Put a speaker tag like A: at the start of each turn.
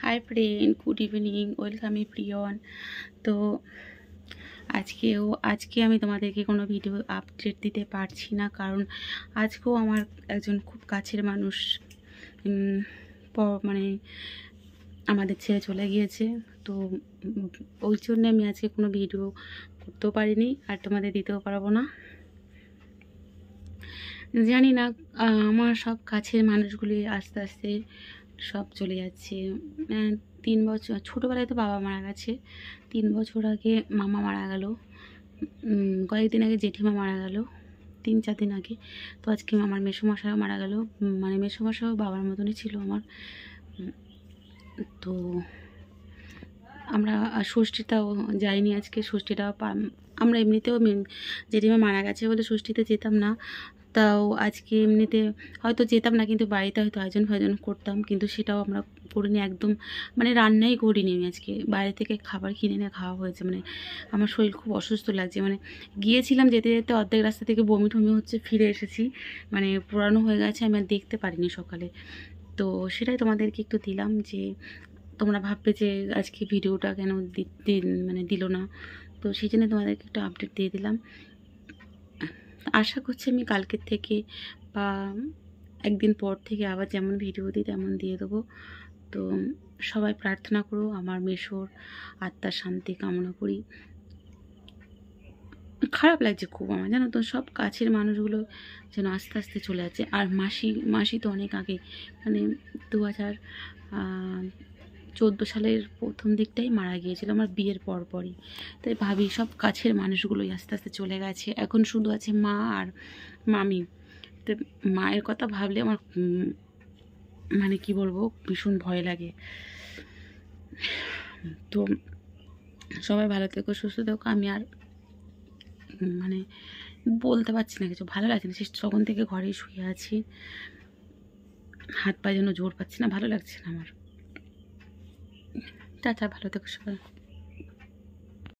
A: Hi friend, good evening, welcome everyone. তো আজকে আমি তোমাদেরকে কোনো ভিডিও আপডেট দিতে পারছি না, কারণ আজকেও আমার একজন খুব কাছের মানুষ মানে আমাদের ছেড়ে চলে গিয়েছে। তো ওই জন্য আমি আজকে কোনো ভিডিও করতেও পারিনি আর তোমাদের দিতেও পারবো না। জানি না, আমার সব কাছের মানুষগুলি আস্তে আস্তে সব চলে যাচ্ছে। 3 বছর ছোটোবেলায় তো বাবা মারা গেছে, 3 বছর আগে মামা মারা গেল, কয়েকদিন আগে জেঠিমা মারা গেল, 3-4 দিন আগে। তো আজকে আমার মেসোমশাইও মারা গেল। মানে মেসোমশাইও বাবার মতনই ছিল আমার। তো আমরা ষষ্ঠীটাও যাইনি আজকে, ষষ্ঠীটাও আমরা এমনিতেও জেঠিমা মারা গেছে বলে ষষ্ঠীতে যেতাম না। তাও আজকে এমনিতে হয়তো যেতাম না, কিন্তু বাড়িতে হয়তো আয়োজন ফায়োজন করতাম, কিন্তু সেটাও আমরা করিনি একদম। মানে রান্নাই করিনি আমি আজকে, বাইরে থেকে খাবার কিনে নিয়ে খাওয়া হয়েছে। মানে আমার শরীর খুব অসুস্থ লাগছে। মানে গিয়েছিলাম, যেতে যেতে অর্ধেক রাস্তা থেকে বমি টমি হচ্ছে, ফিরে এসেছি। মানে পুরানো হয়ে গেছে, আমি আর দেখতে পারিনি সকালে। তো সেটাই তোমাদেরকে একটু দিলাম, যে তোমরা ভাববে যে আজকে ভিডিওটা কেন মানে দিল না। তো সেই জন্য তোমাদেরকে একটু আপডেট দিয়ে দিলাম। আশা করছি আমি কালকের থেকে বা একদিন পর থেকে আবার যেমন ভিডিও দিই তেমন দিয়ে দেবো। তো সবাই প্রার্থনা করো, আমার মেসোর আত্মার শান্তি কামনা করি। খারাপ লাগছে খুব আমার, জানো তো, সব কাছের মানুষগুলো যেন আস্তে আস্তে চলে যাচ্ছে। আর মাসি তো অনেক আগে, মানে 2014 সালের প্রথম দিকটাই মারা গিয়েছিল, আমার বিয়ের পরই। তাই ভাবি সব কাছের মানুষগুলোই আস্তে আস্তে চলে গেছে, এখন শুধু আছে মা আর মামি। তো মায়ের কথা ভাবলে আমার মানে কি বলবো, ভীষণ ভয় লাগে। তো সবাই ভালো থেকো, সুস্থ থেকো। আমি আর মানে বলতে পারছি না কিছু, ভালো লাগছে না। সে তখন থেকে ঘরেই শুয়ে আছি, হাত পায়ে যেন জোর পাচ্ছি না, ভালো লাগছে না আমার। টাটা, ভালো থেকো সবাই।